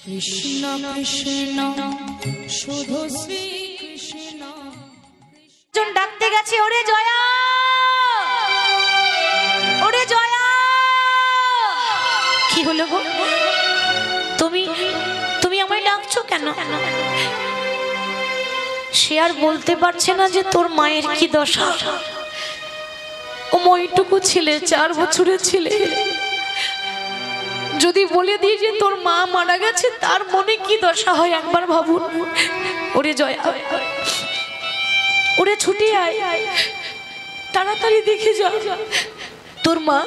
কৃষ্ণ কৃষ্ণ শুধু শ্রী কৃষ্ণ। জন ডাকতে গেছে, ওরে জয়া, ওরে জয়া। কি হলো গো, তুমি তুমি আমায় ডাকছো কেন? সে আর বলতে পারছে না যে তোর মায়ের কি দশা। ও মইটুকু ছেলে, 4 বছরের ছেলে, যদি বলে দিই যে তোর মা মারা গেছে, তার মনে কি দশা হয় একবার ভাবুন। ওরে জয়া, ওরে ছুটে আয়, তাড়াতাড়ি দেখে যা তোর মা।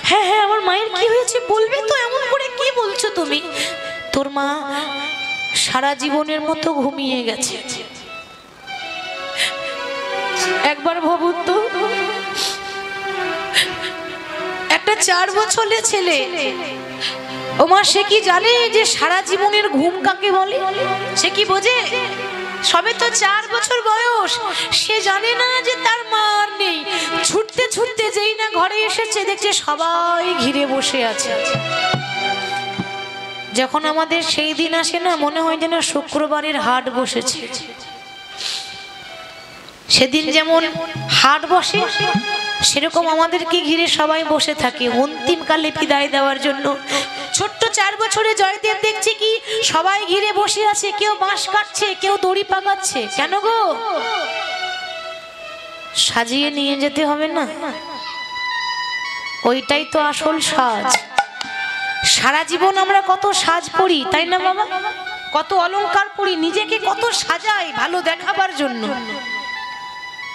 হ্যাঁ হ্যাঁ, আমার মায়ের কি হয়েছে বলবে তো, এমন করে কি বলছো তুমি? তোর মা সারা জীবনের মতো ঘুমিয়ে গেছে। একবার ভাবুন তো, একটা 4 বছরের ছেলে, ও মা সে কি জানে যে সারা জীবনের ঘুম কাকে বলে? সে কি বোঝে? সবে তো 4 বছর বয়স, সে জানে না যে তার মা আর নেই। ছুটতে ছুটতে যেই না ঘরে এসেছে, দেখছে সবাই ঘিরে বসে আছে। যখন আমাদের সেই দিন আসে না, মনে হয় যেন শুক্রবারের হাট বসেছে। সেদিন যেমন হাট বসে, সেরকম আমাদেরকে ঘিরে সবাই বসে থাকে অন্তিমকালে বিদায় দেওয়ার জন্য। ছোট্ট 4 বছরে জয়দেব দেখছি কি সবাই ঘিরে বসে আছে, কেউ বাঁশ কাটছে, কেউ দড়ি পাকাচ্ছে। কেন গো? সাজিয়ে নিয়ে যেতে হবে না? ওইটাই তো আসল সাজ। সারা জীবন আমরা কত সাজ পরি, তাই না বাবা? কত অলংকার পরি, নিজেকে কত সাজাই ভালো দেখাবার জন্য।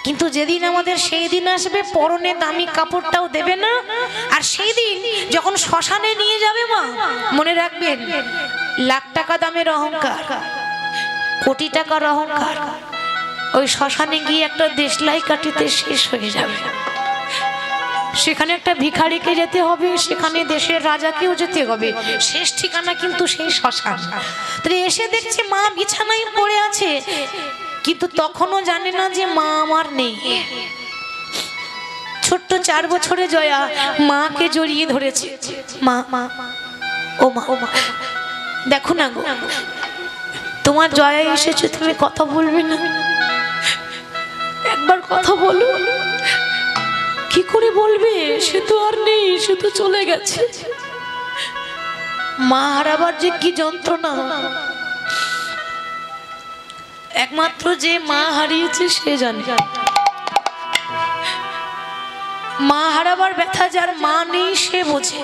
কিন্তু যেদিন আমাদের সেই দিন আসবে, পরনে দামি কাপড়টাও দেবে না। আর সেই দিন যখন শ্মশানে নিয়ে যাবে মা, মনে রাখবেন, লাখ টাকা দামের অহংকার, কোটি টাকার অহংকার ওই শ্মশানে গিয়ে একটা দেশলাই কাটিতে শেষ হয়ে যাবে। সেখানে একটা ভিখারিকে যেতে হবে, সেখানে দেশের রাজাকেও যেতে হবে। শেষ ঠিকানা কিন্তু সেই শ্মশান। তাহলে এসে দেখছে মা বিছানায় পড়ে আছে, কিন্তু তখনও জানে না যে মা আমার নেই। ছোট্ট 4 বছরে জয়া মাকে জড়িয়ে ধরেছে। মা, ও মা, ও মা, দেখো না গো, তোমার জয়া এসেছে, তুমি কথা বলবে না? একবার কথা বলো। কি করে বলবে? সে তো আর নেই, সে তো চলে গেছে। মা হারাবার যে কি যন্ত্রণা, একমাত্র যে মা হারিয়েছে সে জানে। মা হারাবার ব্যথা যার মা নেই সে বোঝে।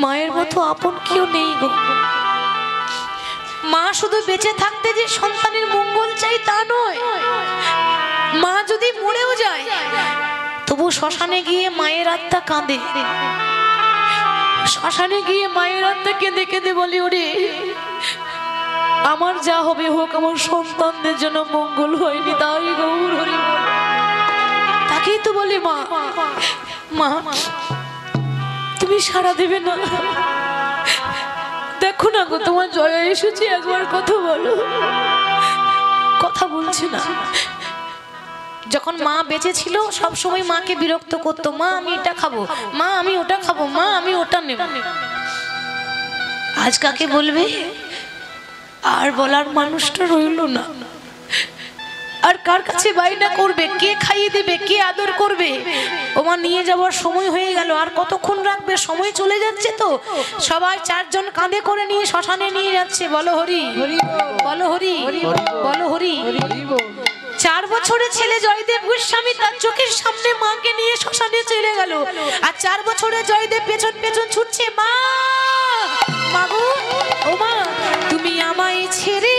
মায়ের মতো আপন কেউ নেই গো। মা শুধু বেঁচে থাকতে যে সন্তানের মঙ্গল চাই তা নয়, মা যদি মরেও যায় তবু শ্মশানে গিয়ে মায়ের আত্মা কাঁদে। শ্মশানে গিয়ে মায়ের আত্মা কেঁদে কেঁদে বলে, ওরে আমার যা হবে হোক, আমার সন্তানদের জন্য মঙ্গল হয়নি, তাই গৌর হরি। তাকেই তো বলে মা, মা তুমি সাড়া দেবে না? দেখো না গো, তোমার জয়া এসেছে, একবার কথা বলো। কথা বলছে না। যখন মা বেঁচে ছিল সব সময় মাকে বিরক্ত করতো, মা আমি এটা খাবো, মা আমি ওটা খাবো, মা আমি ওটা নেব। আজ কাকে বলবে? আর বলার মানুষটা রইল না। আর কার কাছে বায়না করবে? কে খাইয়ে দেবে? কে আদর করবে? ওমা নিয়ে যাওয়ার সময় হয়ে গেল, আর কতক্ষণ রাখবে? সময় চলে যাচ্ছে তো। সবাই 4 জন কাঁধে করে নিয়ে শ্মশানে নিয়ে যাচ্ছে। বলো হরি, বলো হরি, বলো হরি। 4 বছরের ছেলে জয়দেব গোস্বামী তার চোখের সামনে মাকে নিয়ে শ্মশানে চলে গেল। আর 4 বছরের জয়দেব পেছন পেছন ছুটছে, মা, মাগো, ও মা তুমি আমায় ছেড়ে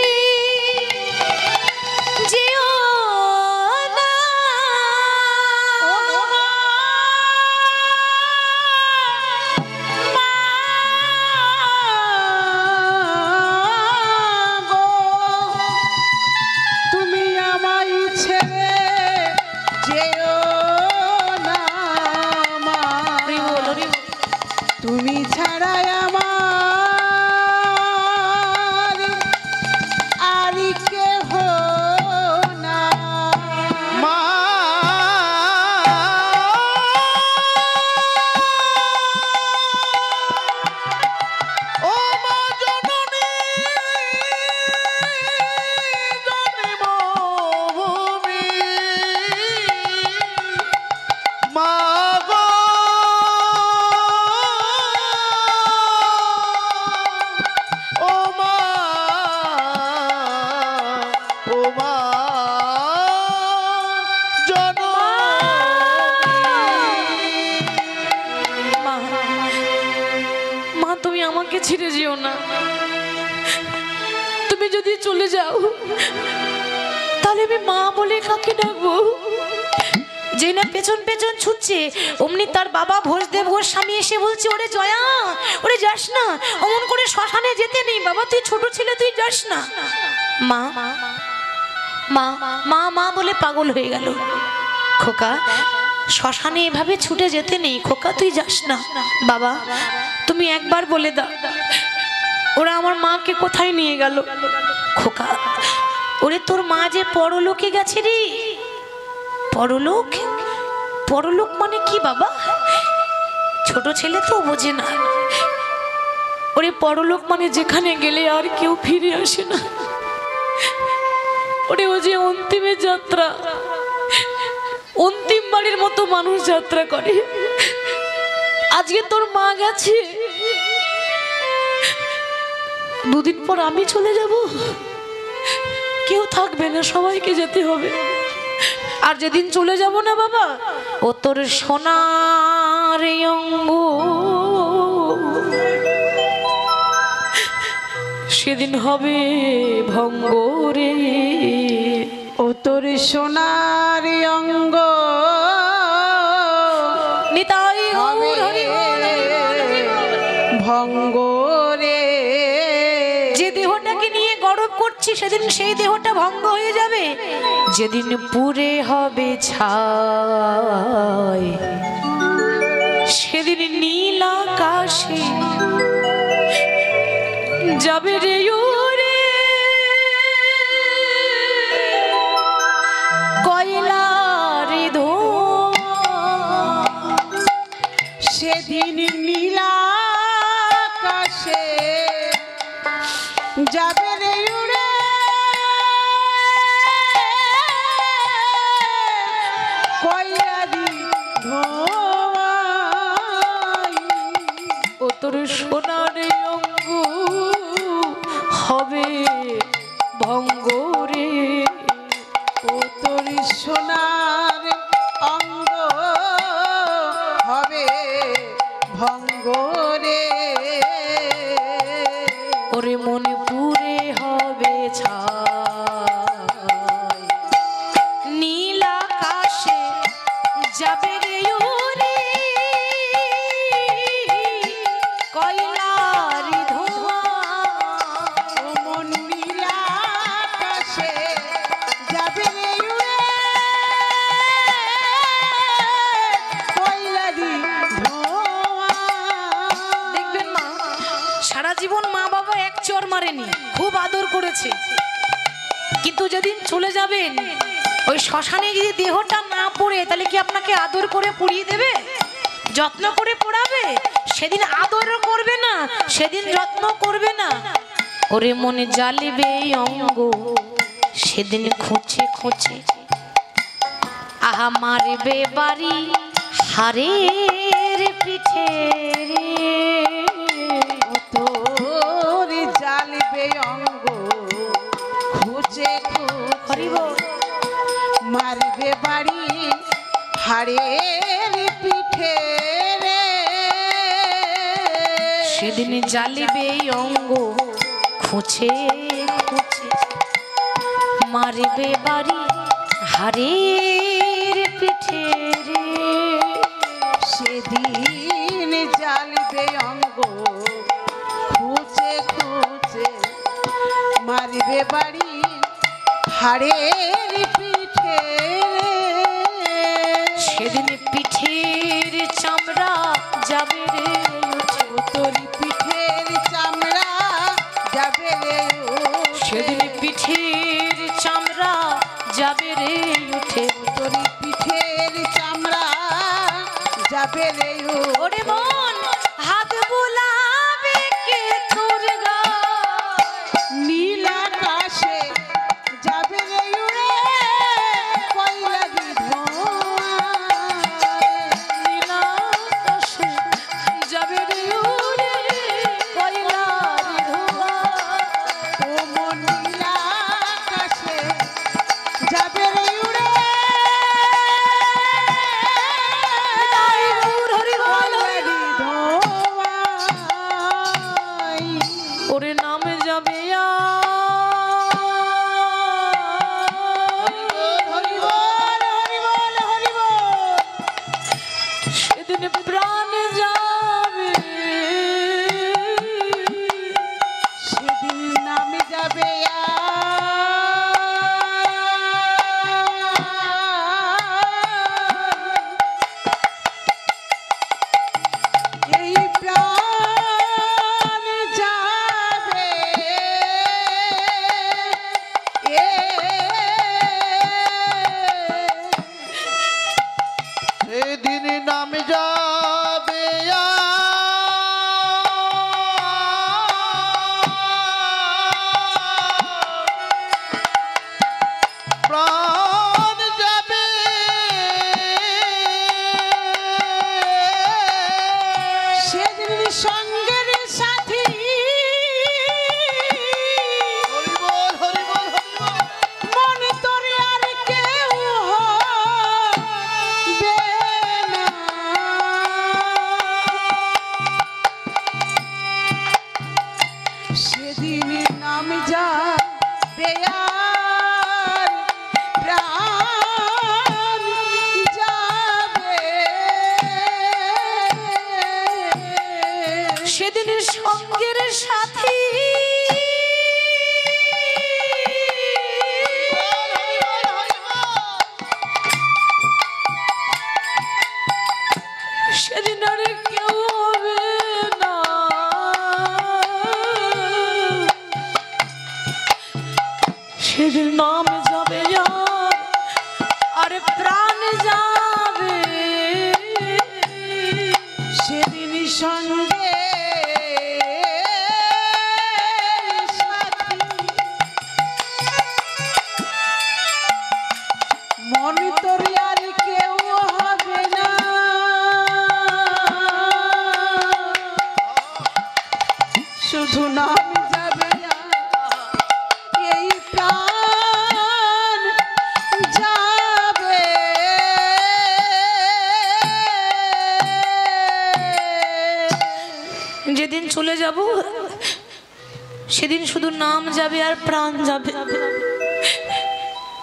যেও না, মা গো তুমি আমায় ছেড়ে যেও না মা, তুমি ছাড়াই আমার আমাকে ছেড়ে যেও না। তুমি যদি চলে যাও তাহলে আমি মা বলে কাকে ডাকবো? যে না পেছন পেছন ছুটছে অমনি তার বাবা ভোজদেব গোস্বামী এসে বলছে, ওরে জয়া, ওরে যাস না, অমন করে শ্মশানে যেতে নেই বাবা, তুই ছোট ছেলে, তুই যাস না। মা মা মা মা বলে পাগল হয়ে গেল। খোকা, শ্মশানে এভাবে ছুটে যেতে নেই খোকা, তুই যাস না। বাবা তুমি একবার বলে দাও ওরা আমার মাকে কোথায় নিয়ে গেল। খোকা, ওরে তোর মা যে পরলোকে গেছে রে। পরলোক? পরলোক মানে কি বাবা? ছোট ছেলে তো বোঝে না। ওরে পরলোক মানে যেখানে গেলে আর কেউ ফিরে আসে না। ওরে ও যে অন্তিমের যাত্রা, অন্তিম বাড়ির মতো মানুষ যাত্রা করে। আজকে তোর মা গেছে, দুদিন পর আমি চলে যাব, কেউ থাকবে না, সবাইকে যেতে হবে। আর যেদিন চলে যাব না বাবা, ও তোর সোনার অঙ্গ সেদিন হবে ভঙ্গ রে। ও তোর সোনার অঙ্গ নিতাই গৌর হরি বল, ভঙ্গ রে। যে দেহটাকে নিয়ে গৌরব করছি সেদিন সেই দেহটা ভঙ্গ হয়ে যাবে। যেদিন পুরে হবে ছাই সেদিন নীল আকাশে যাবে রে ওরে কয়লার ধোঁয়া। সেদিন নীল আকাশে যাবে রে উড়ে কয়লারি ধোঁয়ায়। ও তোর সোনার অঙ্গ হবে ভঙ্গ রে। ও তোর সোনার অঙ্গ হবে ভঙ্গ রে। ওরে মনে পুরে হবে ছাই নীল আকাশে যাবে রে ওরে কয়লারি ধোঁয়া। ও মন নীল আকাশে যাবে রে উড়ে কয়লারি ধোঁয়া। দেখবেন মা সারা জীবন মা বাবা এক চর মারেনি, খুব আদর করেছে, কিন্তু যেদিন চলে যাবেন ওই শ্মশানে যদি দেহটা না পড়ে তাহলে কি আপনাকে আদর করে পুড়িয়ে দেবে? যত্ন করে পোড়াবে? সেদিন আদরও করবে না, সেদিন যত্ন করবে না। ওরে মনে জ্বালিবে অঙ্গ সেদিন খুঁচে খুঁচে আহা মারবে বাড়ি হারের পিঠে রে। ও তোর জ্বালিবে অঙ্গ খুঁজে খুঁজে মারবে বাড়ি হাড়ের পিঠে রে। সেদিন জ্বালিবে অঙ্গ খুঁচে খুঁচে মারবে বাড়ি হারের পিঠে রে। সেদিন জ্বালিবে অঙ্গ খুঁজে খুঁজে মারবে বাড়ি হাড়ের পিঠে রে। সেদিন পিঠের চামড়া যাবে রে উঠে। ও তোর পিঠের চামড়া যাবে রে উঠে। সেদিন পিঠের চামড়া যাবে রে উঠে। তোর পিঠের চামড়া যাবে রে ওরে মন হাত বুলাবে কে তোর গায়? নীল আকাশে যাবে রে উড়ে কয়লারি ধোঁয়ায়। নীল আকাশে যাবে রে উড়ে কয়লারি ধোঁয়া। ও মন নীল আকাশে যাবে রে উড়ে তাই গৌর হরি বল, কয়লারি ধোঁয়ায়। ওরে নামে যাবে সেদিন প্রাণ যাবে, সেদিন নামে যাবে এই প্রাণ যাবে সেদিন নাম যাবে প্রাণ যাবে সেদিন সঙ্গের সাথী হরি বল হরি বল হরি বল। মনে তোরে আর কেউ হবে না। সেদিন নাম যাবে আর প্রাণ যাবে সেদিন সঙ্গের সাথী সেদিন আর কেউ হবে না। সেদিন নাম যাবে আর প্রাণ যাবে, সেদিন সঙ্গে সাথী মনে তোর আর কেউ হবে না। শুধু নাম যাবে এই প্রাণ যাবে। যেদিন চলে যাব সেদিন শুধু নাম যাবে আর প্রাণ যাবে,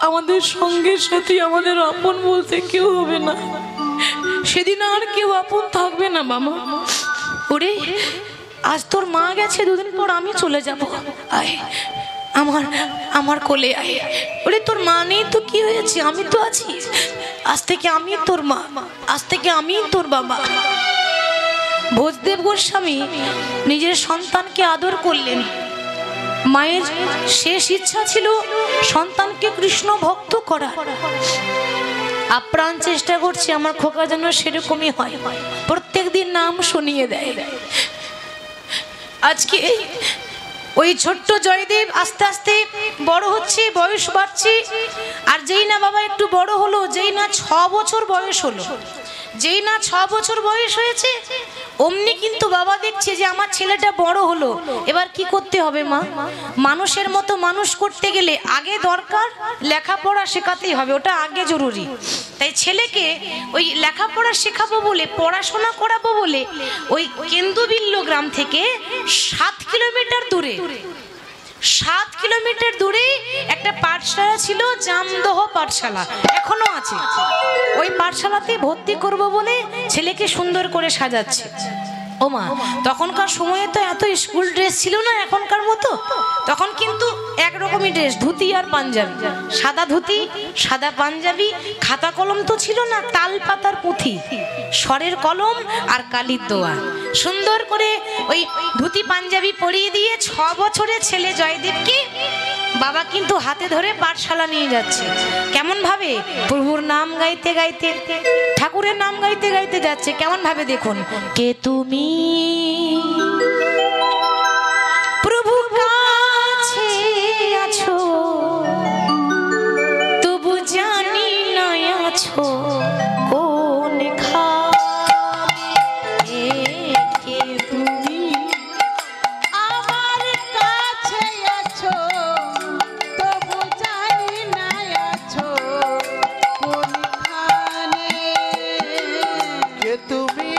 আমাদের সঙ্গে সাথী আমাদের আপন বলতে কেউ হবে না। সেদিন আর কেউ আপন থাকবে না মামা। ওরে আজ তোর মা গেছে, দুদিন পর আমি চলে যাব, আয় আমার আমার কোলে আয়। ওরে তোর মা নেই তো কি হয়েছে, আমি তো আছি। আজ থেকে আমি তোর মা, আজ থেকে আমি তোর বাবা। ভোজদেব গোস্বামী নিজের সন্তানকে আদর করলেন। মায়ের শেষ ইচ্ছা ছিল সন্তানকে কৃষ্ণ ভক্ত করা। আপ্রাণ চেষ্টা করছে আমার খোকা যেন সেরকমই হয়, প্রত্যেক দিন নাম শুনিয়ে দেয়। আজকে ওই ছোট্ট জয়দেব আস্তে আস্তে বড় হচ্ছে, বয়স বাড়ছে। আর যেই না বাবা একটু বড় হলো, যেই না 6 বছর বয়স হলো, যেই না 6 বছর বয়স হয়েছে, অমনি কিন্তু বাবা দেখছে যে আমার ছেলেটা বড় হলো, এবার কি করতে হবে মা? মানুষের মতো মানুষ করতে গেলে আগে দরকার লেখাপড়া শেখাতেই হবে, ওটা আগে জরুরি। তাই ছেলেকে ওই লেখাপড়া শেখাবো বলে, পড়াশোনা করাবো বলে ওই কেন্দুবিল্ল গ্রাম থেকে 7 কিলোমিটার দূরে, 7 কিলোমিটার দূরে একটা পাঠশালা ছিল, জামদহ পাঠশালা, এখনো আছে। ওই পাঠশালাতে ভর্তি করব বলে ছেলেকে সুন্দর করে সাজাচ্ছে। ও মা, তখনকার সময়ে তো এত স্কুল ড্রেস ছিল না এখনকার মতো। তখন কিন্তু একরকমই ড্রেস, ধুতি আর পাঞ্জাবি, সাদা ধুতি সাদা পাঞ্জাবি। খাতা কলম তো ছিল না, তাল পাতার পুঁথি, স্বরের কলম আর কালির দোয়া। সুন্দর করে ওই ধুতি পাঞ্জাবি পরিয়ে দিয়ে 6 বছরের ছেলে জয়দেবকে বাবা কিন্তু হাতে ধরে পাঠশালা নিয়ে যাচ্ছে। কেমন ভাবে? প্রভুর নাম গাইতে গাইতে, ঠাকুরের নাম গাইতে গাইতে যাচ্ছে। কেমন ভাবে দেখুন, কে তুমি প্রভু কাছে আছো, তবু জানি না আছো কোন খানে। কে তুমি আমার কাছে আছো, তবু জানি না আছো কোনখানে। কে তুমি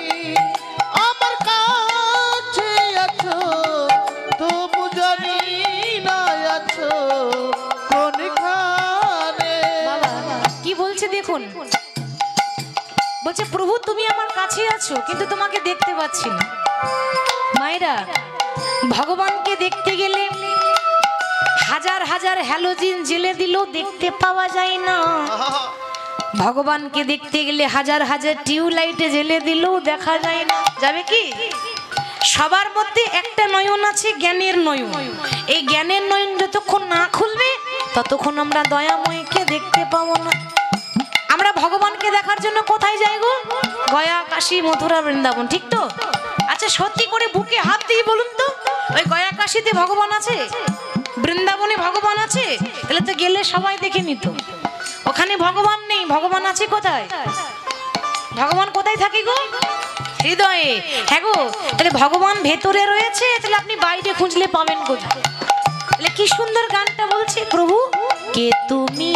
আমার কাছে বলছে প্রভু তুমি আমার কাছে আছো কিন্তু তোমাকে দেখতে পাচ্ছি না। মায়েরা, ভগবানকে দেখতে গেলে হাজার হাজার হ্যালোজিন জেলে দিলেও দেখতে পাওয়া যায় না। ভগবানকে দেখতে গেলে হাজার হাজার টিউবলাইটে জেলে দিলেও দেখা যায় না। যাবে কি? সবার মধ্যে একটা নয়ন আছে, জ্ঞানের নয়ন। এই জ্ঞানের নয়ন যতক্ষণ না খুলবে ততক্ষণ আমরা দয়াময়কে দেখতে পাবো না। আমরা ভগবানকে দেখার জন্য কোথায় যাই গো? গয়া, কাশী, মথুরা, বৃন্দাবন, ঠিক তো? আচ্ছা সত্যি করে বুকে হাত দিয়ে বলুন তো, ওই গয়া কাশীতে ভগবান আছে? বৃন্দাবনে ভগবান আছে? তাহলে তো গেলে সবাই দেখে নিত। ওখানে ভগবান নেই, ভগবান আছে কোথায়? ভগবান কোথায় থাকে গো? হৃদয়ে। হ্যাঁ গো, তাহলে ভগবান ভেতরে রয়েছে, তাহলে আপনি বাইরে খুঁজলে পাবেন কোথায়? তাহলে কি সুন্দর গানটা বলছে, প্রভু কে তুমি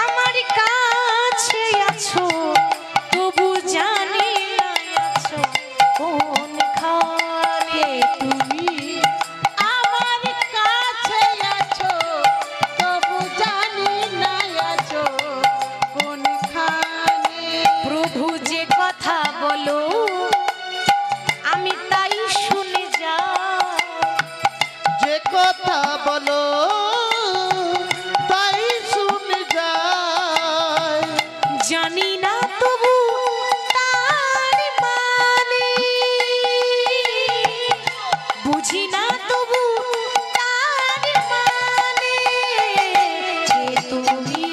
আমার কাছে আছো তবু জানি না আছো কোনখানে। তুমি আমার কাছে আছো তবু জানি না আছো কোনখানে। প্রভু যে কথা বলো আমি তাই শুনে যাই। যে কথা বলো তাই শুনে যায়। জানি না তবু তার মানে, বুঝি না তবু তার মানে। যে তুমি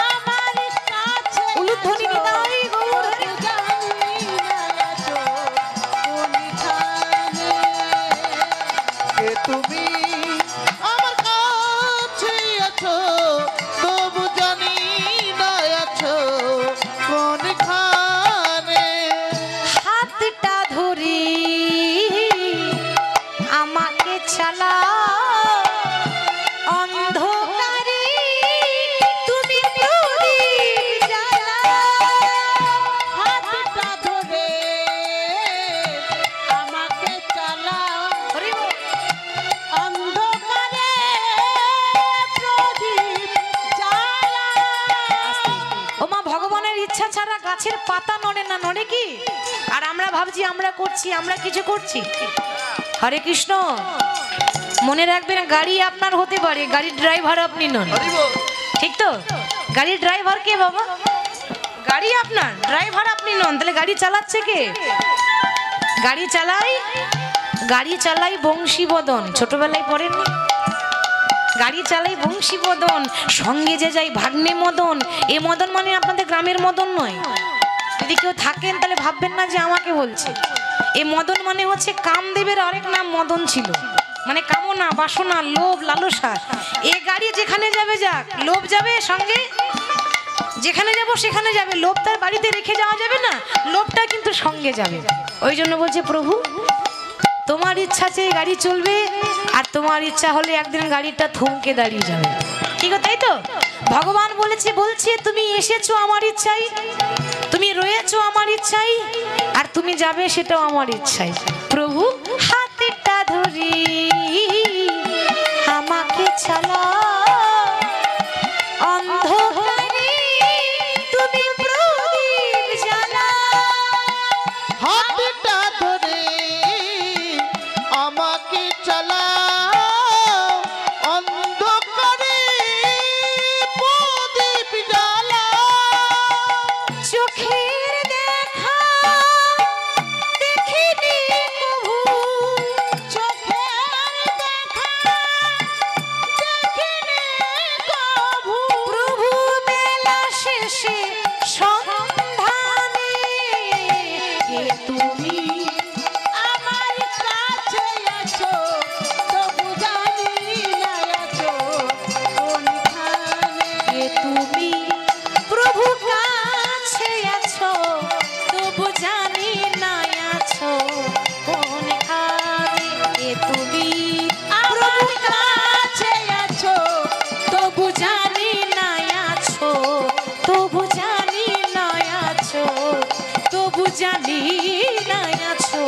আমার কাছে উলুধ্বনি নিতাই গৌর হরি। জানি না আছো কোনখানে। কে তুমি আমার কাছে আছো তবু জানি না আছো কোনখানে। হাতটা ধরে আমাকে চালা অন্ধকারে তুমি প্রদীপ জ্বালা। হাতটা ধরে আমাকে চালাও হরি বল। অন্ধকারে প্রদীপ জ্বালা। ওমা ভগবানের ইচ্ছা ছাড়া গাছের পাতা নড়ে না, নড়ে কি? আর আমরা ভাবছি আমরা করছি, আমরা কিছু করছি। হরে কৃষ্ণ। মনে রাখবেন গাড়ি আপনার হতে পারে, গাড়ির ড্রাইভার আপনি নন, হরি বল। ঠিক তো? গাড়ির ড্রাইভার কে বাবা? গাড়ি আপনার, ড্রাইভার আপনি নন। তাহলে গাড়ি চালাচ্ছে কে? গাড়ি চালাই বংশীবদন। ছোটবেলায় পড়েননি? গাড়ি চালাই বংশীবদন, সঙ্গে যে যাই ভাগ্নে মদন। এ মদন মানে আপনাদের গ্রামের মদন নয়। যদি কেউ থাকেন তাহলে ভাববেন না যে আমাকে বলছে। এ মদন মানে হচ্ছে কামদেবের আরেক নাম মদন ছিল, মানে কামনা, বাসনা, লোভ, লালসা। এ গাড়ি যেখানে যাবে যাক, লোভ যাবে সঙ্গে, যেখানে যাব সেখানে যাবে। লোভ তার বাড়িতে রেখে যাওয়া যাবে না, লোভটা কিন্তু সঙ্গে যাবে। ওই জন্য বলছে প্রভু তোমার ইচ্ছা চেয়ে গাড়ি চলবে, আর তোমার ইচ্ছা হলে একদিন গাড়িটা থমকে দাঁড়িয়ে যাবে, ঠিক আছে? তাই তো ভগবান বলছে তুমি এসেছো আমার ইচ্ছাই, তুমি রয়েছো আমার ইচ্ছাই, আর তুমি যাবে সেটাও আমার ইচ্ছাই। প্রভু হাতটা ধরি আমাকে চালা অন্ধকারে তুমি প্রদীপ জ্বালা। হাতটা ধরে আমাকে চালাও অন্ধকারে প্রদীপ জ্বালাও। চোখের দেখা দেখিনি কভু, চোখের দেখা দেখিনি কভু। প্রভু বেলা শেষে সন্ধানে কে তুমি আমার কাছে আছো তবু জানি না আছো কোনখানে। কে তুমি প্রভু কাছে আছো তবু জানি না আছো কোনখানে। কে তুমি আমার কাছে আছো তবু জানি না আছো, তবু জানি না আছো, তবু জানি না আছো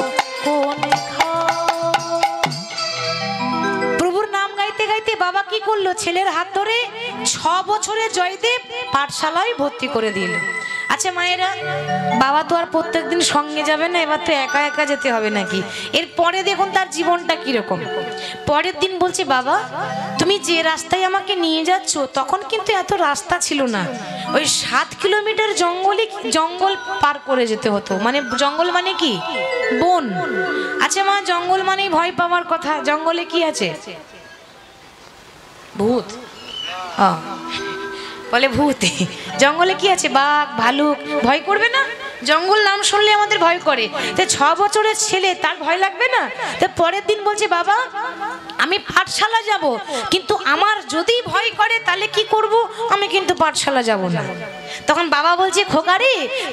কোনখানে। প্রভুর নাম গাইতে গাইতে বাবা কি করলো? ছেলের হাত ধরে 6 বছরে জয়দেব পাঠশালায় ভর্তি করে দিল। আর আচ্ছা মায়েরা, বাবা তো আর প্রত্যেকদিন সঙ্গে যাবে না, এবার তো একা একা যেতে হবে নাকি। এরপরে দেখুন তার জীবনটা কিরকম। পরের দিন বলছে, বাবা তুমি যে রাস্তায় আমাকে নিয়ে যাচ্ছ তখন কিন্তু এত রাস্তা ছিল না, ওই 7 কিলোমিটার জঙ্গল পার করে যেতে হতো। মানে জঙ্গল মানে কি? বন। আচ্ছা মা, জঙ্গল মানেই ভয় পাওয়ার কথা, জঙ্গলে কি আছে? ভূত। বলে ভূত। জঙ্গলে কি আছে? বাঘ, ভালুক। ভয় করবে না? জঙ্গল নাম শুনলে আমাদের ভয় করে। তো 6 বছরের ছেলে, তার ভয় লাগবে না? তো পরের দিন বলছে, বাবা আমি পাঠশালা যাব, কিন্তু আমার যদি ভয় করে তাহলে কি করব? আমি কিন্তু পাঠশালা যাব না। তখন বাবা বলছে, খোকারে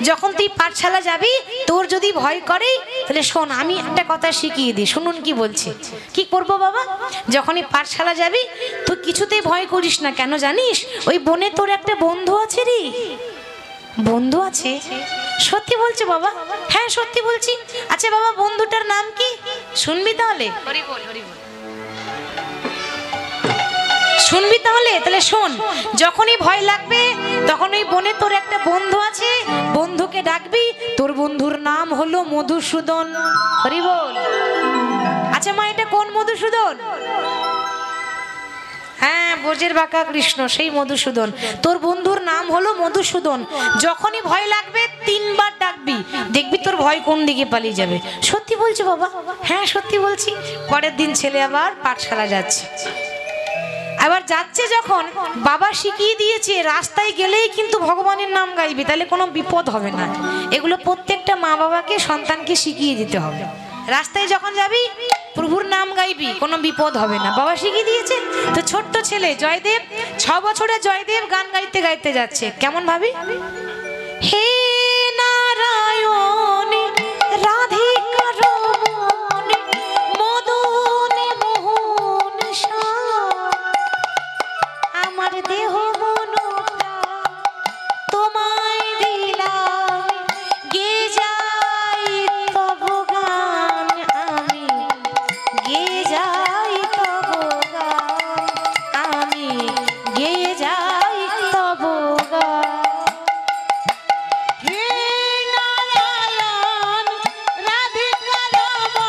যখন তুই পাঠশালা যাবি, তোর যদি ভয় করে তাহলে শোন, আমি একটা কথা শিখিয়ে দিই, শুনুন কি বলছি। কি করব বাবা? যখনই পাঠশালা যাবি তুই কিছুতেই ভয় করিস না। কেন জানিস? ওই বনে তোর একটা বন্ধু আছে রে। বন্ধু আছে? সত্যি বলছো বাবা? হ্যাঁ সত্যি বলছি। আচ্ছা বাবা, বন্ধুটার নাম কি? শুনবি তাহলে? শুনবি তাহলে? তাহলে শোন, যখনই ভয় লাগবে তখন ওই বনে তোর একটা বন্ধু আছে, বন্ধুকে ডাকবি, তোর বন্ধুর নাম হলো মধুসূদন। হরি বল। আচ্ছা মা, এটা কোন মধুসূদন? হ্যাঁ, ব্রজের বাঁকা কৃষ্ণ, সেই মধুসূদন। তোর বন্ধুর নাম হলো মধুসূদন। যখনই ভয় লাগবে 3 বার ডাকবি, দেখবি তোর ভয় কোন দিকে পালিয়ে যাবে। সত্যি বলছো বাবা? হ্যাঁ সত্যি বলছি। পরের দিন ছেলে আবার পাঠশালা যাচ্ছে। আবার যাচ্ছে যখন, বাবা শিখিয়ে দিয়েছে রাস্তায় গেলেই কিন্তু ভগবানের নাম গাইবে, তাহলে কোনো বিপদ হবে না। এগুলো প্রত্যেকটা মা বাবাকে সন্তানকে শিখিয়ে দিতে হবে। রাস্তায় যখন যাবি প্রভুর নাম গাইবি, কোনো বিপদ হবে না, বাবা শিখিয়ে দিয়েছে। তো ছোট্ট ছেলে জয়দেব, 6 বছরের জয়দেব গান গাইতে গাইতে যাচ্ছে। কেমন ভাবি? হে নারায়ণ রাধিকা রমণ মদন মোহন আমার দেহ মন তোমায় দিলাম, গে যাই তব গান, আমি গে যাই তব গান, আমি গে যাই তব গান। হে নারায়ণ রাধিকা রমণ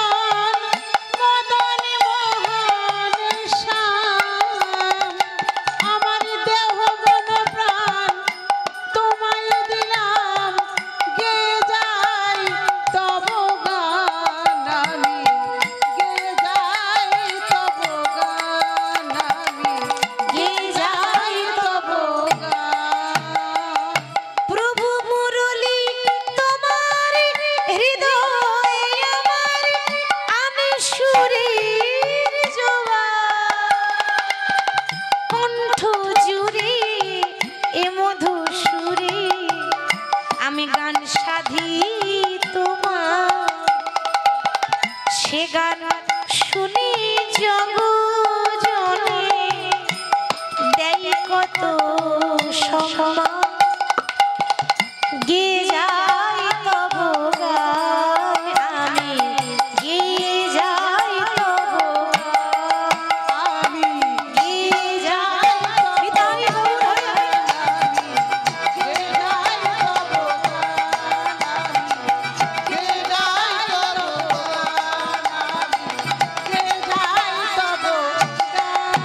মদন মোহন শ্যাম, আমার দেহ মন প্রাণ তোমায় দিলাম, গে যাই তব গান, আমি গে যাই তব গান, আমি গে যাই তব গান। প্রভু মুরলী তোমার হৃদয় আমার, আমি সুরের জোয়ার, কণ্ঠ জুড়ে এ মধু সুরে আমি গান সাধি তোমার, সে গান শুনি জগজনে দেয় কত সম্মান, গে যাই তব গান, আমি গে যাই তব গান, আমি গে যাই নিতাই গৌর হরি হরি। গে যাই তব গান, গে যাই তব গান, গে যাই তব গান।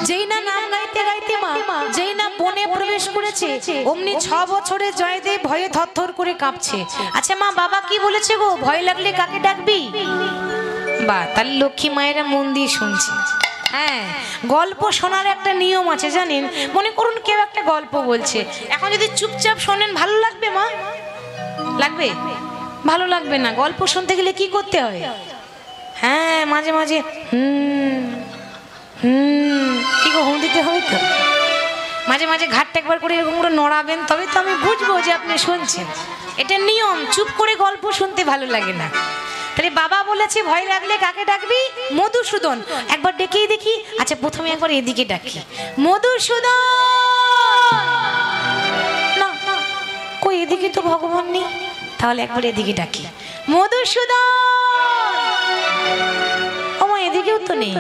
যেই না নাম গাইতে গাইতে মা, যেই না বনে প্রবেশ করেছে, অমনি 6 বছরে জয়দেব ভয়ে থরথর করে কাঁপছে। আচ্ছা মা, বাবা কি বলেছে গো? ভয় লাগলে কাকে ডাকবি? বা তাহলে লক্ষ্মী মায়েরা মন দিয়ে শুনছে। হ্যাঁ, গল্প শোনার একটা নিয়ম আছে জানেন। মনে করুন কেউ একটা গল্প বলছে, এখন যদি চুপচাপ শোনেন ভালো লাগবে মা? লাগবে? ভালো লাগবে না। গল্প শুনতে গেলে কি করতে হয়? হ্যাঁ, মাঝে মাঝে কি গো, হুঁ দিতে হবে তো। মাঝে মাঝে ঘাটটা একবার করে এরকম করে নড়াবেন, তবে তো আমি বুঝবো যে আপনি শুনছেন। এটা নিয়ম। চুপ করে গল্প শুনতে ভালো লাগে না। তাহলে বাবা বলেছে ভয় লাগলে কাকে ডাকবি? মধুসূদন। একবার ডেকেই দেখি। আচ্ছা প্রথমে একবার এদিকে ডাকি, মধুসূদন। না না, কই এদিকে তো ভগবান নেই, তাহলে একবার এদিকে ডাকি, মধুসূদন। ও মা, এদিকেও তো নেই,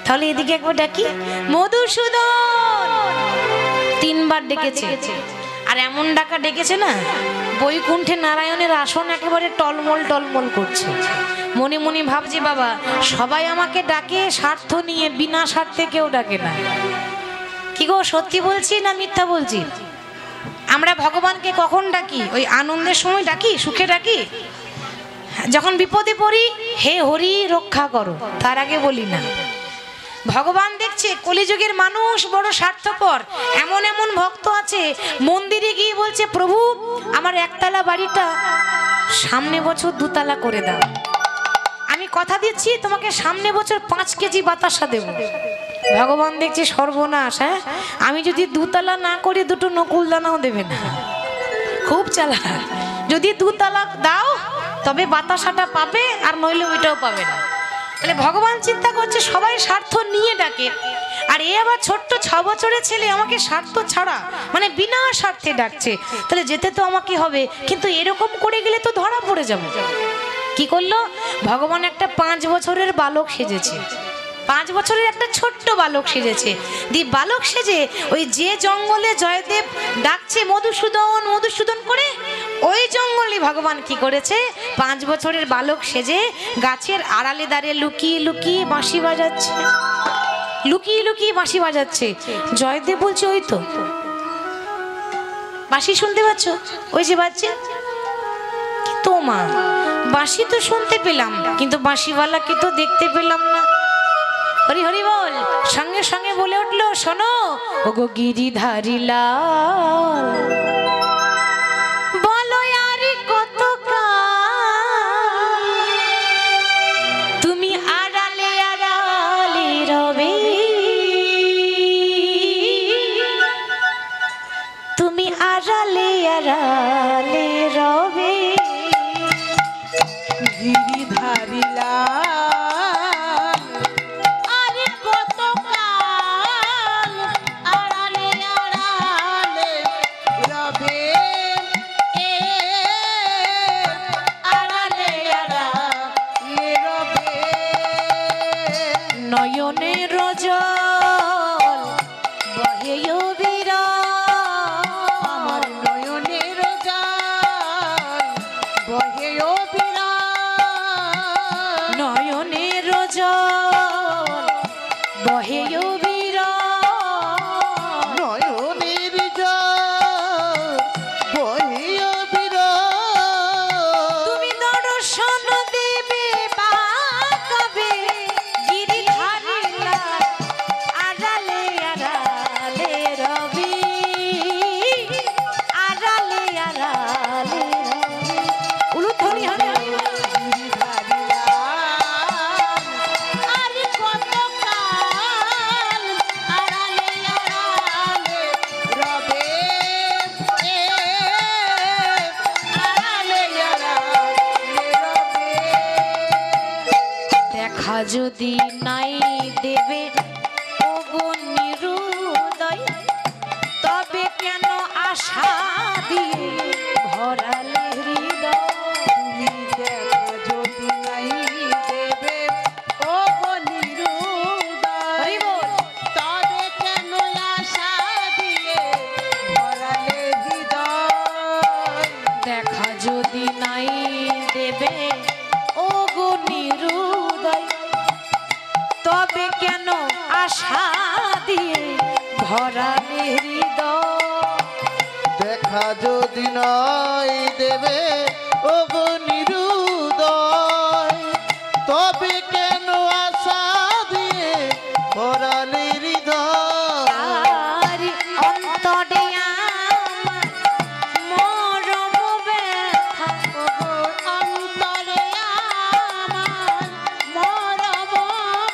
তাহলে এদিকে একবার ডাকি, মধুসূদন। 3 বার ডেকেছে। আর আর এমন ডাকা ডেকেছে না, বৈকুণ্ঠে নারায়ণের আসন একেবারে টলমল টলমল করছে। মনে মনে ভাবছি বাবা সবাই আমাকে ডাকে স্বার্থ নিয়ে, বিনা স্বার্থে কেউ ডাকে না। কি গো সত্যি বলছি না মিথ্যা বলছি? আমরা ভগবানকে কখন ডাকি? ওই আনন্দের সময় ডাকি, সুখে ডাকি। যখন বিপদে পড়ি হে হরি রক্ষা করো, তার আগে বলি না। ভগবান দেখছে কলিযুগের মানুষ বড় স্বার্থপর। এমন এমন ভক্ত আছে মন্দিরে গিয়ে বলছে প্রভু আমার একতলা বাড়িটা সামনে বছর দুতলা করে দাও, আমি কথা দিচ্ছি তোমাকে সামনে বছর 5 কেজি বাতাসা দেব। ভগবান দেখছে সর্বনাশ, হ্যাঁ আমি যদি দুতলা না করি দুটো নকুল দানাও দেবে না। খুব চালাক, যদি দুতলা দাও তবে বাতাসাটা পাবে, আর নইলে ওইটাও পাবে না। তাহলে ভগবান চিন্তা করছে সবাই স্বার্থ নিয়ে ডাকে, আর এ আবার ছোট্ট 6 বছরের ছেলে আমাকে স্বার্থ ছাড়া মানে বিনা স্বার্থে ডাকছে। তাহলে যেতে তো আমাকে হবে, কিন্তু এরকম করে গেলে তো ধরা পড়ে যাবো। কি করলো ভগবান? একটা 5 বছরের বালক সেজেছে, 5 বছরের একটা ছোট্ট বালক সেজেছে। বালক সেজে ওই যে জঙ্গলে জয়দেব ডাকছে মধুসূদন মধুসূদন করে, ওই জঙ্গলে ভগবান কি করেছে? 5 বছরের বালক সেজে গাছের আড়ালে দাঁড়িয়ে লুকিয়ে লুকিয়ে বাঁশি বাজাচ্ছে, লুকিয়ে লুকিয়ে বাঁশি বাজাচ্ছে। জয়দেব বলছে ওই তো বাঁশি শুনতে পাচ্ছ, ওই যে বাজছে। তো মা বাঁশি তো শুনতে পেলাম, কিন্তু বাঁশিওয়ালাকে তো দেখতে পেলাম না। হরি হরি বল। সঙ্গে সঙ্গে বলে উঠলো শোনো ওগো গিরিধারী লাল, বলো আর কত তুমি আড়ালে আড়ালে রবে, তুমি আড়ালে আড়ালে রবে। গিরিধারী লাল আরে কত কাল আড়ালে আড়ালে রবে, আড়ালে আড়ালে রবে। নয়নের জল বহে বিরাম, আমার নয়নের জল বহে বিরাম, নয়নের জল বহে বিরাম, নয়নের জল বহিয়া বিরাম। তুমি দর্শন দেবে বা কবে গিরিধারী লাল, আড়ালে আড়ালে রবি, আড়ালে আড়ালে রবি। উলুধ্বনি হরে হরে বল। গিরিধারী লাল আরে কত কাল আড়ালে আড়ালে রবে, আড়ালে আড়ালে রবে। দেখা যদি নাই দেবে ওগো নিরুদয়, তবে কেন আশা দিয়ে ভরালে হৃদয়। তুমি দেখা যদি নাই দেবে ও গো নিরুদয়, হরি বল। তবে কেন আশা দিয়ে ভরালে হৃদয়। দেখা যদি নাই দেবে ওগো নিরুদয়, তবে কেন আশা দিয়ে ভরালে হৃদয়। দেখা যদি নয় দেবে ওগো নিরুদয়, তবে কেন আশা দিয়ে ভরালে হৃদয়। আর অন্তরে আমার মরম ব্যথা, অন্তরে আমার মরম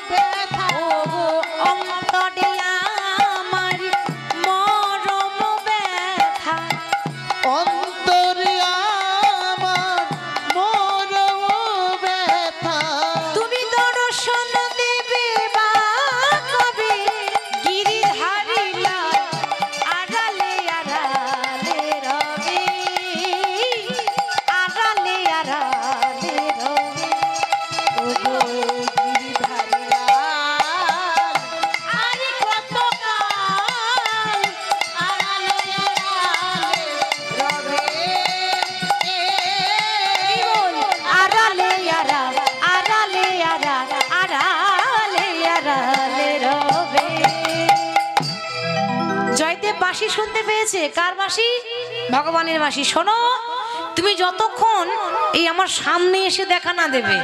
ব্যথা, ওগো অন্তরে আমার মরম ব্যথা। অন্তরে আমার মরম ব্যথা। তুমি দর্শন দেবে বা কবে বাঁশি শুনতে পেয়েছে? কার বাঁশি? ভগবানের বাঁশি। শোনো, তুমি যতক্ষণ এই আমার সামনে এসে দেখা না দেবে,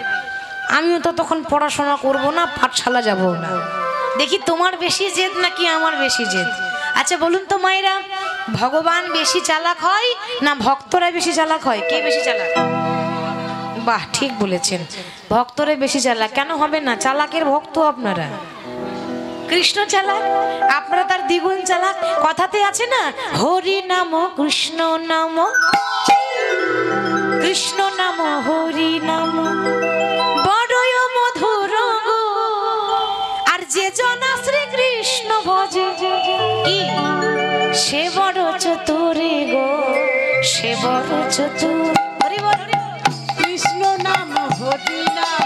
আমিও ততক্ষণ পড়াশোনা করব না, পাঠশালা যাব না। দেখি তোমার বেশি জেদ নাকি আমার বেশি জেদ। আচ্ছা বলুন তো মায়েরা, ভগবান বেশি চালাক হয় না ভক্তরা বেশি চালাক হয়? কে বেশি চালাক? বাহ, ঠিক বলেছেন, ভক্তরা বেশি চালাক। কেন হবে না? চালাকের ভক্ত আপনারা। কৃষ্ণ চালাক, আপনারা তার দ্বিগুণ চালাক। কথাতে আছে না, হরি নাম কৃষ্ণ নাম, কৃষ্ণ নাম হরি নাম বড়ই মধুর গো, আর যে জনা শ্রীকৃষ্ণ ভজে কি সে বড় চতুর গো, সে বড় চতুর। হরি বল। কৃষ্ণ নাম হরি নাম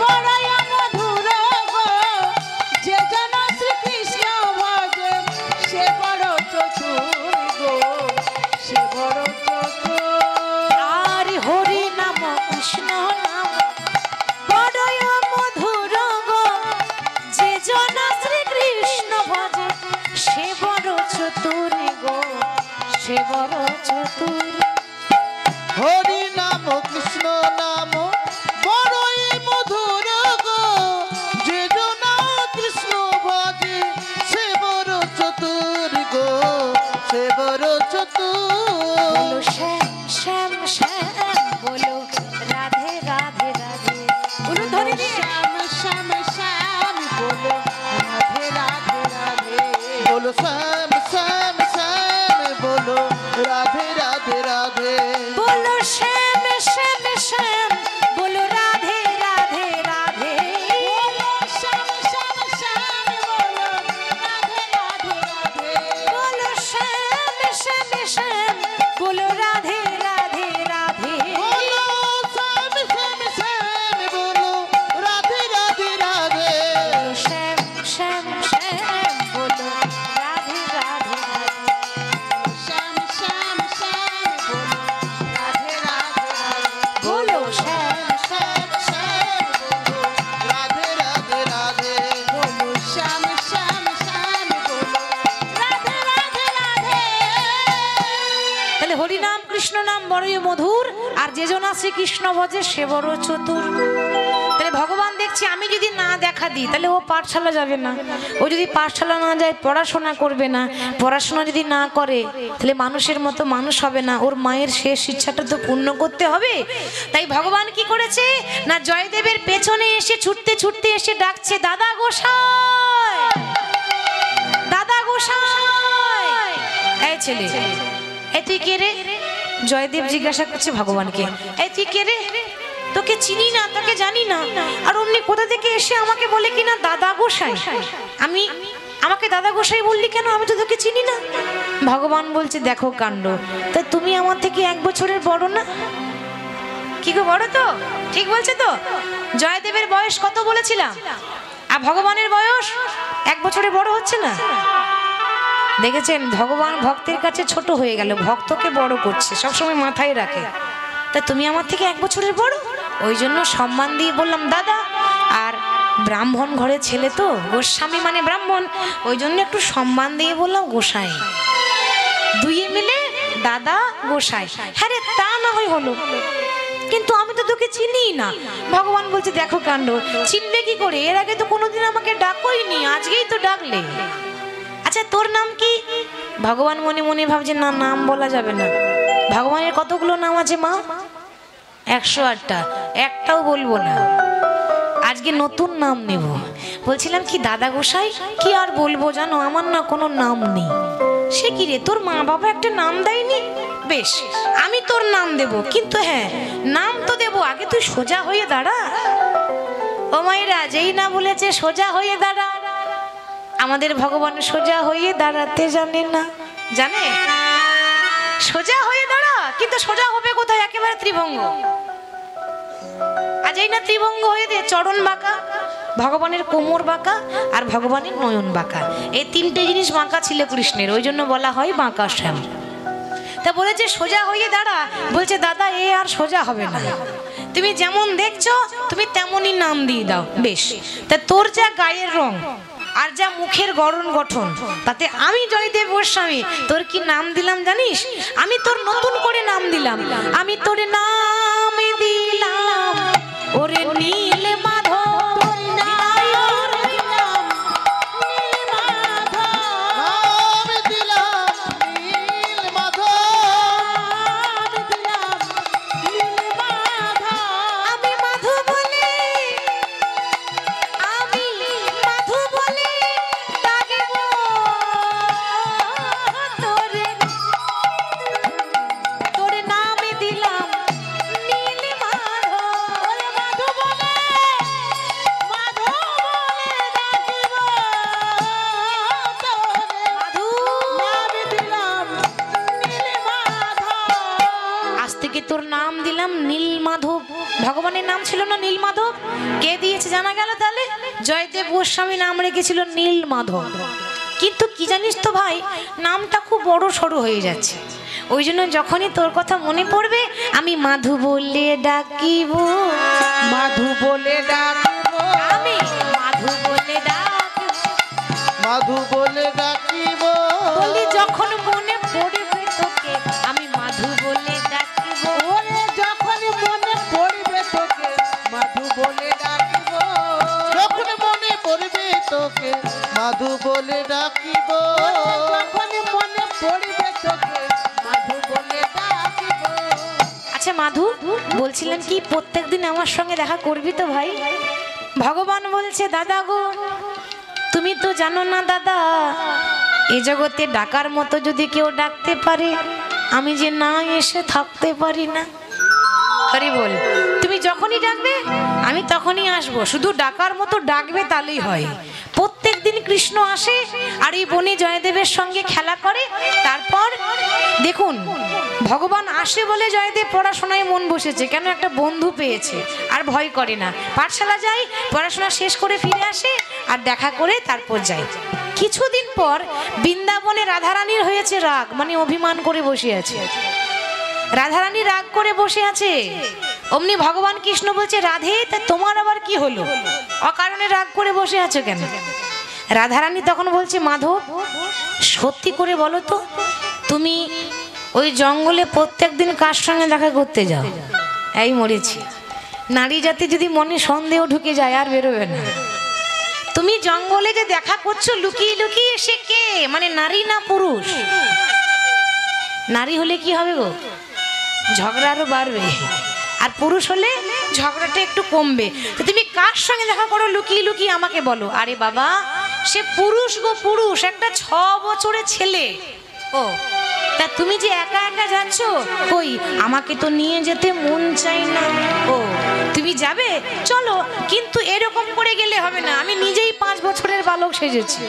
বড়ই মধুর গো, যে জন শ্রীকৃষ্ণ ভজে সে বড় চতুর গো, সে বড় চতুর। আর হরি নাম কৃষ্ণ নাম বড়ই মধুর গো, যে জন শ্রীকৃষ্ণ ভজে সে বড় চতুর গো, সে বড় চতুর। হরি নাম কৃষ্ণ নাম বড়ই মধুর গো, যে জনা কৃষ্ণ ভজে সে বড় চতুর গো, সে বড় চতুর। বলো শ্যাম শ্যাম শ্যাম, বলো রাধে রাধে রাধে। বলুন ধরে দিয়ে। শ্যাম শ্যাম শ্যাম বলো রাধে রাধে রাধে। বলো শ্যাম শ্যাম শ্যাম, বলো রাধে রাধে রাধে। বলো শ্যাম শ্যাম শ্যাম, বলো রাধে রাধে রাধে। শ্যাম শ্যাম শ্যাম বলো রাধে রাধে রাধে। বলো শ্যাম শ্যাম শ্যাম, বলো রাধে রাধে রাধে। বলো শ্যাম শ্যাম শ্যাম, বলো রাধে রাধে রাধে। শ্যাম শ্যাম শ্যাম, বলো রাধে রাধে রাধে। শ্যাম শ্যাম শ্যাম বলো রাধে রাধে রাধে। বলো শ্যাম শ্যাম শ্যাম, বলো রাধে রাধে রাধে। বলো শ্যাম শ্যাম শ্যাম বলো রাধে রাধে রাধে। তাহলে হরি নাম কৃষ্ণ নাম বড়ই মধুর, আর যে জনা শ্রীকৃষ্ণ ভজে সে বড় চতুর। তাহলে ভগবান দেখছি আমি যদি না দেখা দিই তাহলে ও পাঠশালা যাবে না, ও যদি পাঠশালা না যায় পড়াশোনা করবে না, পড়াশোনা যদি না করে তাহলে মানুষের মতো মানুষ হবে না, ওর মায়ের শেষ ইচ্ছাটা তো পূর্ণ করতে হবে। তাই ভগবান কি করেছে না, জয়দেবের পেছনে এসে ছুটতে ছুটতে এসে ডাকছে, দাদা গোসাই, দাদা গোসাই। এই ছেলে, এই তুই কে রে? জয়দেব জিজ্ঞাসা করছে ভগবানকে, এই তুই কে রে? তোকে চিনি না, তোকে জানি না, আর অমনি কোথা থেকে এসে আমাকে বলে কিনা দাদা গোসাই। আমাকে দাদা গোসাই বললি কেন? আমি তো তোকে চিনি না। ভগবান বলছে, দেখো কাণ্ড, তা তুমি আমার থেকে 1 বছরের বড় না? কি গো, বড় তো? ঠিক বলছে তো? জয়দেবের বয়স কত বলেছিলাম, আর ভগবানের বয়স 1 বছরের বড় হচ্ছে না। দেখেছেন, ভগবান ভক্তের কাছে ছোট হয়ে গেল, ভক্তকে বড় করছে, সবসময় মাথায় রাখে। তা তুমি আমার থেকে 1 বছরের বড়, ওই জন্য সম্মান দিয়ে বললাম দাদা। আর ব্রাহ্মণ ঘরের ছেলে তো, গোস্বামী মানে ব্রাহ্মণ, ওই জন্য একটু সম্মান দিয়ে বললাম গোসাই। দুইয়ে মিলে দাদা গোসাই। হ্যাঁ রে, তা না হয় হলো, কিন্তু আমি তো তোকে চিনি না। ভগবান বলছে, দেখো কাণ্ড, চিনবে কি করে? এর আগে তো কোনোদিন আমাকে ডাকোইনি, আজকেই তো ডাকলে। আচ্ছা তোর নাম কি? ভগবান মনে মনে ভাবছে, না, নাম বলা যাবে না। ভগবানের কতগুলো নাম আছে মা? 108টা, একটাও বলবো না। আজকে নতুন নাম নেব। বলছিলাম কি দাদা গোসাই, কি আর বলবো জানো, আমার না কোনো নাম নেই। সে কি রে, তোর মা বাবা একটা নাম দেয়নি? বেশ, আমি তোর নাম দেব, কিন্তু হ্যাঁ নাম তো দেব, আগে তুই সোজা হয়ে দাঁড়া। ও মায়েরা, যেই না বলেছে সোজা হয়ে দাঁড়া, আমাদের ভগবান সোজা হয়ে দাঁড়াতে জানে না, জানে? সোজা হয়ে দাঁড়া, কিন্তু সোজা হবে কোথায়? একেবারে ত্রিভঙ্গ। আর যেই না ত্রিভঙ্গ হয়ে দে, চরণ বাঁকা, ভগবানের কোমর বাঁকা, আর ভগবানের নয়ন বাঁকা। এই 3টে জিনিস বাঁকা ছিল কৃষ্ণের, ওই জন্য বলা হয় বাঁকা শ্যাম। তা বলেছে সোজা হয়ে দাঁড়া, বলছে দাদা এ আর সোজা হবে না, তুমি যেমন দেখছো তুমি তেমনই নাম দিয়ে দাও। বেশ, তা তোর যা গায়ের রং, আর যা মুখের গড়ন গঠন, তাতে আমি জয়দেব গোস্বামী তোর কি নাম দিলাম জানিস? আমি তোর নতুন করে নাম দিলাম, আমি তোর নাম দিলাম ওরে নীল মাধব। নাম দিলাম নীল মাধব, আমি মাধু বলে, আমি মাধু বলে ডাকব তোরে, তোরে নামে দিলাম নীল মাধব। ওরে মাধু বলে, মাধু বলে ডাকব তোরে, মাধু নামে দিলাম নীল মাধব। আজ থেকে তোর নাম দিলাম নীল মাধব। ভগবানের নাম ছিল না নীল মাধব? কে দিয়েছে জানা গেল তাহলে? জয়দেব গোস্বামী নাম রেখেছিল নীল মাধব। কিন্তু কি জানিস তো ভাই, নামটা খুব বড় সড়ো হয়ে যাচ্ছে। ওই জন্য যখনই তোর কথা মনে পড়বে আমি মাধু বলে ডাকিব, মাধু বলে ডাকবো, আমি মাধু বলে ডাকিব, মাধু বলে ডাকিব, বলি যখন মনে পড়বে তোকে আমি মাধু বলে ডাকিব। ওরে যখন মনে পড়বে তোকে মাধু বলে ডাকিব, যখন মনে পড়বে তোকে মাধু বলে ডাকিব, যখন মনে পড়বে তোকে মাধু বলে ডাকিব। আচ্ছা মাধু, বলছিলাম কি প্রত্যেকদিন আমার সঙ্গে দেখা করবি তো ভাই? ভগবান বলছে দাদা গো, তুমি তো জানো না দাদা, এ জগতে ডাকার মতো যদি কেউ ডাকতে পারে আমি যে না এসে থাকতে পারি না। হরি বল, তুমি যখনই ডাকবে আমি তখনই আসবো, শুধু ডাকার মতো ডাকবে তাহলেই হয়। প্রত্যেক দিন কৃষ্ণ আসে আর এই বনে জয়দেবের সঙ্গে খেলা করে। তারপর দেখুন, ভগবান আসে বলে জয়দেব পড়াশোনায় মন বসেছে, কেন একটা বন্ধু পেয়েছে আর ভয় করে না। পাঠশালা যায়, পড়াশোনা শেষ করে ফিরে আসে আর দেখা করে তারপর যায়। কিছুদিন পর বৃন্দাবনে রাধারানীর হয়েছে রাগ, মানে অভিমান করে বসে আছে। রাধারানী রাগ করে বসে আছে, অমনি ভগবান কৃষ্ণ বলছে রাধে তা তোমার আবার কি হলো, অকারণে রাগ করে বসে আছো কেন? রাধারানী তখন বলছে মাধব সত্যি করে বলো তো, তুমি ওই জঙ্গলে প্রত্যেক দিন কার সঙ্গে দেখা করতে যাও? এই মরেছি, নারী জাতি যদি মনে সন্দেহ ঢুকে যায় আর বেরোবে না। তুমি জঙ্গলে যে দেখা করছো লুকিয়ে লুকিয়ে, সে কে, মানে নারী না পুরুষ? নারী হলে কি হবে গো, ঝগড়া আরো বাড়বে, আর পুরুষ হলে ঝগড়াটা একটু কমবে। তো তুমি কার সঙ্গে দেখা করো লুকিয়ে লুকিয়ে আমাকে বলো। আরে বাবা, সে পুরুষ গো পুরুষ, একটা 6 বছরের ছেলে। ও তা তুমি যে একা একা যাচ্ছ, কই আমাকে তো নিয়ে যেতে মন চাই না। ও তুমি যাবে, চলো, কিন্তু এরকম করে গেলে হবে না, আমি নিজেই 5 বছরের বালক সেজেছি,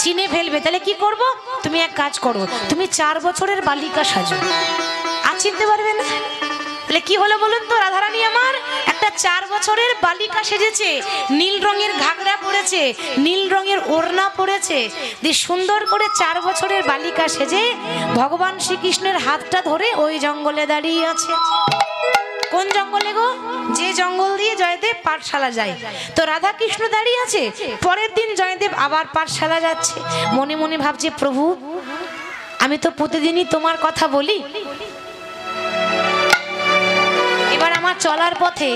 চিনে ফেলবে। তাহলে কি করব? তুমি এক কাজ করো, তুমি 4 বছরের বালিকা সাজো, আর চিনতে পারবে না। তাহলে কি হলো বলুন তো, রাধারানী আমার একটা 4 বছরের বালিকা সেজেছে, নীল রঙের ঘাগরা পরেছে, নীল রঙের ওড়না পরেছে, দিয়ে সুন্দর করে 4 বছরের বালিকা সেজে ভগবান শ্রীকৃষ্ণের হাতটা ধরে ওই জঙ্গলে দাঁড়িয়ে আছে। কোন জঙ্গলে গো? যে জঙ্গল দিয়ে জয়দেব পাঠশালা যায়। তো রাধা কৃষ্ণ দাঁড়িয়ে আছে। পরের দিন জয়দেব আবার পাঠশালা যাচ্ছে, মনে মনে ভাবছে প্রভু আমি তো প্রতিদিনই তোমার কথা বলি, এবার আমার চলার পথে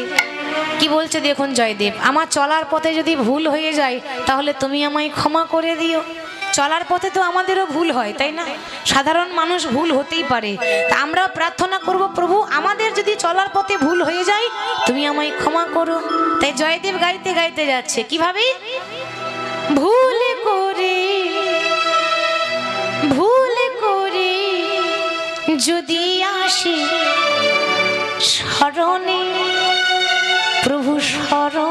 কি বলছে দেখুন জয়দেব, আমার চলার পথে যদি ভুল হয়ে যায় তাহলে তুমি আমায় ক্ষমা করে দিও। চলার পথে তো আমাদেরও ভুল হয়, তাই না? সাধারণ মানুষ ভুল হতেই পারে। তা আমরা প্রার্থনা করব প্রভু আমাদের যদি চলার পথে ভুল হয়ে যায় তুমি আমায় ক্ষমা করো। তাই জয়দেব গাইতে গাইতে যাচ্ছে, কিভাবে? ভুল করে, ভুল করে যদি আসি শরণে, প্রভু শরণ